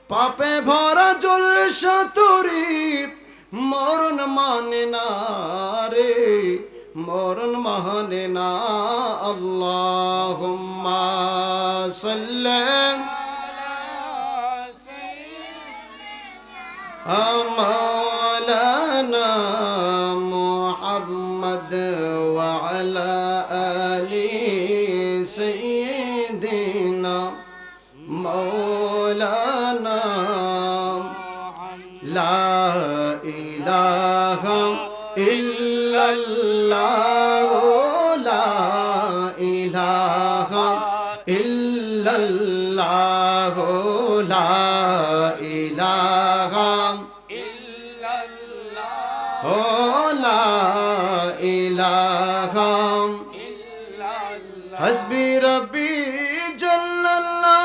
পাপে ভরা জলসা তোরি মরণ মানে না রে, মরণ মানে না। আল্লাহুম্মা সাল্লি মাওলানা মুহাম্মদ ওয়া আলা আলি সাইয়্যিদিনা মাওলানা। লা ইলাহা ইল্লাল্লাহ, লা ইলাহা ইল্লাল্লাহ, লা ইলাহা ইল্লাল্লাহ, লা ইলাহা ইল্লাল্লাহ। হাসবি রাব্বি জাল্লাল্লাহ,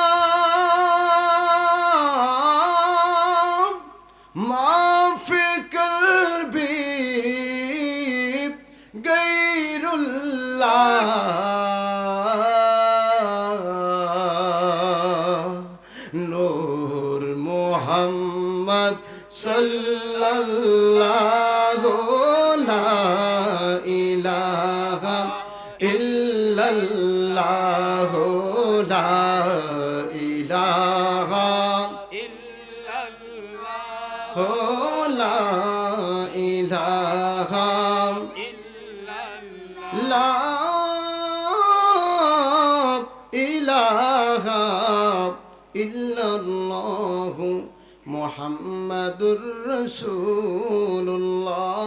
মাফি কলবি গায়রুল্লাহ, নূর মুহাম্মদ সাল্লাল্লাহু, লা ইলাহা ইল্লাল্লাহ, লা ইলাহা ইল্লাল্লাহ, লা ইলাহা ইল্লাল্লাহ, লা ইলাহা ইল্লাল্লাহ মুহাম্মাদুর রাসূলুল্লাহ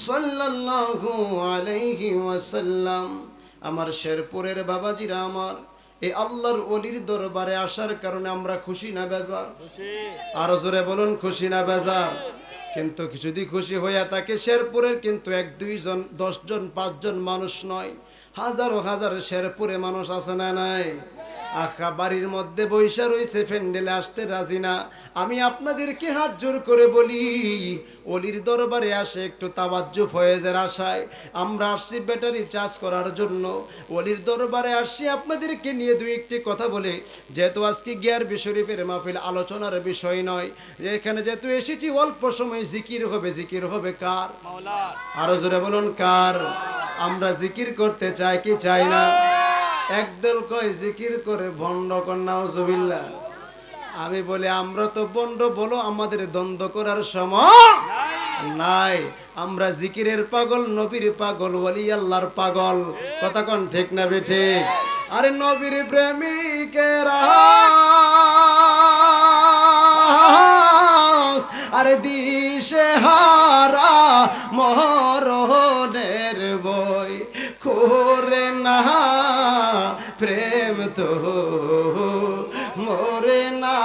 সাল্লাল্লাহু আলাইহি ওয়াসাল্লাম। আমার শেরপুরের বাবাজিরা, আমার এই আল্লাহর ওলির দরবারে আসার কারণে আমরা খুশি না বেজার? আরো জোরে বলুন, খুশি না বেজার? কিন্তু যদি খুশি হইয়া থাকে শেরপুরের কিন্তু 1-2 জন 10 জন 5 জন মানুষ নয়, হাজারো হাজার শেরপুরে মানুষ আছে না নাই? আখা বাড়ির মধ্যে বৈশা রয়েছে, ফ্যান্ডেলে আসতে রাজি না। আমি আপনাদেরকে হাত জোর করে বলি, অলির দরবারে আসে একটু তাওয়াজ্জুহ ফয়েজের আশায় আমরা আসছি ব্যাটারি চার্জ করার জন্য। অলির দরবারে আসছি আপনাদেরকে নিয়ে 2-1টি কথা বলে, যেহেতু আজকে গিয়ারবি শরীফের মাহফিল আলোচনার বিষয় নয়, এখানে যেহেতু এসেছি অল্প সময় জিকির হবে। জিকির হবে কার? মাওলার। আরো জোরে বলুন, কার? আমরা জিকির করতে চাই কি চাই না? একদল কয় জিকির করে ভণ্ড কন্যা, নাউজুবিল্লাহ। আমি বলি আমরা তো বন্ড, বলো আমাদের দ্বন্দ্ব করার সময় নাই। আমরা জিকিরের পাগল, নবীর পাগল, ওলি আল্লাহর পাগল। কথা কোন ঠিক না বেঠিক? আরে নবীর প্রেমিকেরা আরে দিশে হারা মরণের বই করে না, প্রেম তো মরে না।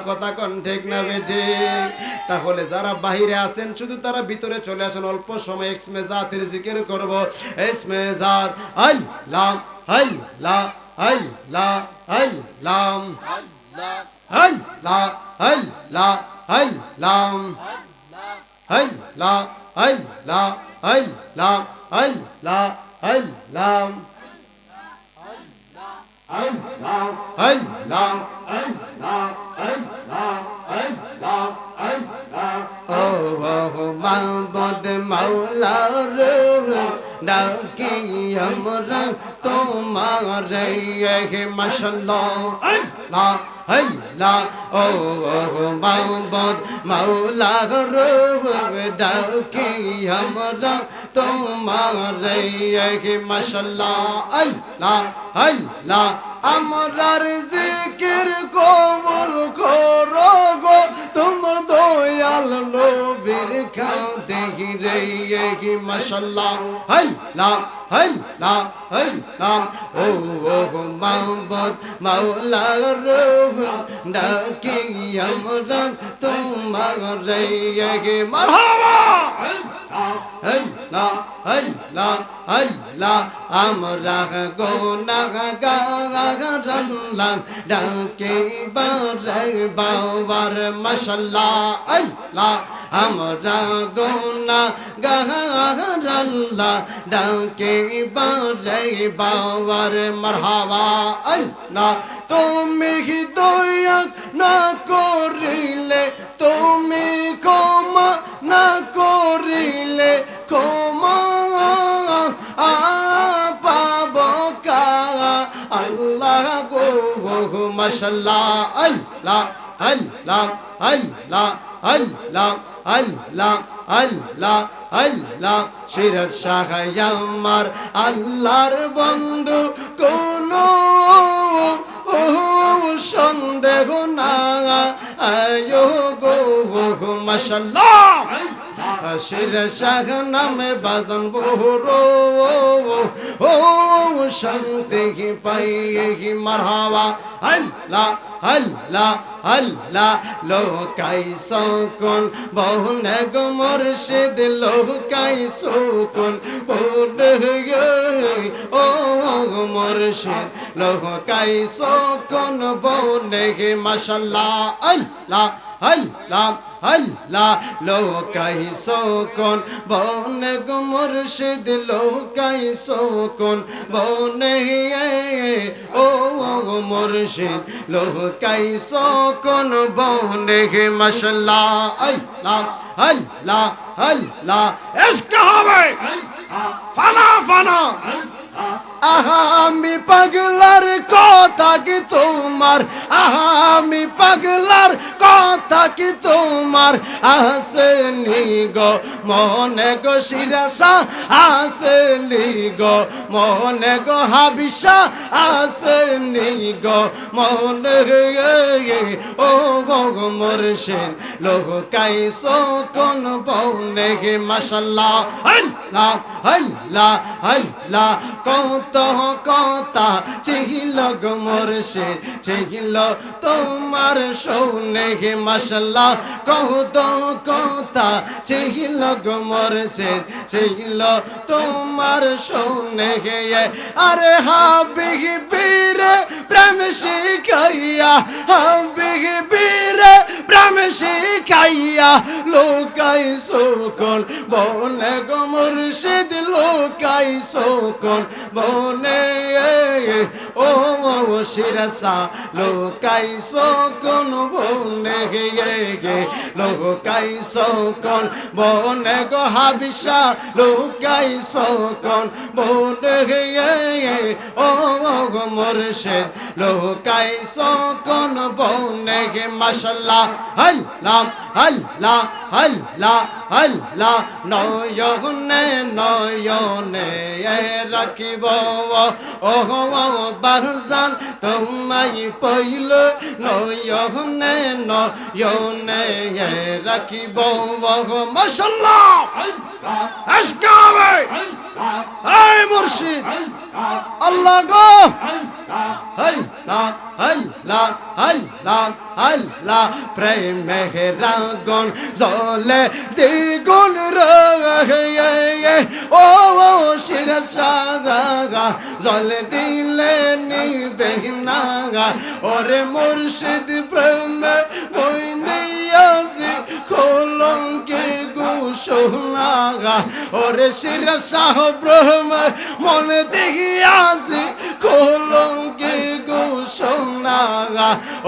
কথা কোন ঠিক না বেঠিক? তাহলে যারা বাহিরে আছেন শুধু তারা ভিতরে চলে আসেন, অল্প সময় ইসমে জাতের জিকির করব। ইসমে জাত আল্লাহ আল্লাহ আল্লাহ আল্লাহ আল্লাহ আল্লাহ আল্লাহ আল্লাহ আল্লাহ আল্লাহ আল্লাহ আল্লাহ আল্লাহ আল্লাহ আল্লাহ আল্লাহ আল্লাহ আল্লাহ। ও মাহবুব মাওলা রে, ডাকি আমরা তোমার মাশাআল্লাহ আল্লাহ আল্লাহ। ও মাহবুব মাওলা রে, ডাকি আমরা তোমার মাশাআল্লাহ আল্লাহ আল্লাহ। আমরার জিকির কবুল করো গো, তোমার দয়াল নবীর খাতে রে মাশাআল্লাহ আল্লাহ আল্লাহ আল্লাহ। ও মাহবুব মাওলা রে, ডাকি আমরা তোমার মারহাবা আল্লাহ আল্লাহ আল্লাহ। আমরা গুনাহগার ডাকে বারে বাবার মাশাআল্লাহ আল্লাহ আমরা গুনাহগার আল্লাহ ডাকে বারে বাবার মারহাবা আল্লাহ তুমি দয়া না করিলে তুমি ক্ষমা না করিলে ক্ষমা পাব কা আল্লাহ গো মাশাআল্লাহ আল্লাহ আল্লাহ আল্লাহ আল্লাহ আল্লাহ আল্লাহ আল্লাহ শিরত শাহ আমার আল্লাহর বন্ধু কোনো সন্দেহ না আয়ো গো মাশাআল্লাহ শির শাহ নামে বাজন বহরো ও শান্তি পাই মারহাবা আল্লাহ আল্লাহ আল্লাহ লোকাই সকন বহুনে গো মুর্শিদ লোকাই সকন পড়ে ও মুর্শিদ লোকাই সকন বহুনে মাশাআল্লাহ আল্লাহ আল্লাহ আল্লাহ লোকাই সকন বনে গো মুর্শিদ লোকাই সকন বনে ও মুর্শিদ লোকাই সকন বনে মাশাআল্লাহ আল্লাহ আল্লাহ আল্লাহ ইশক হবে ফানা ফানা আহা আমি পাগলার কথা কি তোমার আহা আমি পাগলার কথা কি তোমার আসেনি গো মনে গো শিরাসা আসেনি গো মনে গো হাবিসা আসেনি গো মনে ও গো মুর্শিদ লোকাই সকন বনে মাশাআল্লাহ আল্লাহ আল্লাহ আল্লাহ কত কথা ছিল গো মুর্শিদ ছিল তোমার শোনে মাশাআল্লাহ কত কথা ছিল গো মুর্শিদ ছিল তোমার শোনে আরে হাবিবীর প্রেম শিখাইয়া হাবিবীর প্রেম শিখাইয়া লোকাই সকন বনে গো মুর্শিদ লোকাই সকন বনে ও শিরসা লোকাই সকন বনে গে লোকাই সকন বনে গো হাবিসা লোকাই সকন বনে ও মুর্শিদ লোকাই সকন বনে মাশাআল্লাহ আল্লাহ আল্লাহ আল্লাহ আল্লাহ নয়নে নয়নে রাখিব ও বাহজান তোমায় পইল নয়নে নয়নে রাখিব মাশাআল্লাহ আশকাবে এই মুর্শিদ আল্লাহ গো আল্লাহ আল্লাহ আল্লাহ আল্লাহ প্রেমে রাগন জলে দ্বিগুণ রহে ও শিরসা জলে দিলে নিবে না ওরে মুর্শিদ প্রেমে মইন্দিয়াছি খোলঙ্কে গোশোনা ওরে শিরসা প্রেমে মনে দেখিয়াছি খোলঙ্কে গোশোনা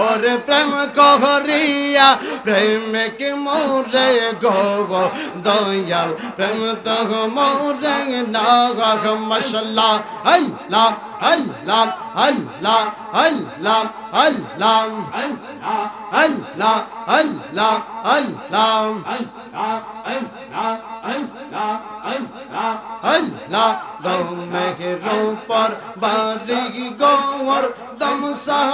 ওরে প্রেম করিয়া প্রেমিক মোরে গো দয়াল প্রেম তো মোরে না গো মাশাআল্লাহ আল্লাহ আল্লাহ আল্লাহ আল্লাহ আল্লাহ আল্লাহ আল্লাহ আল্লাহ আল্লাহ দম মেঘের উপর বারিক গওর দম সাহ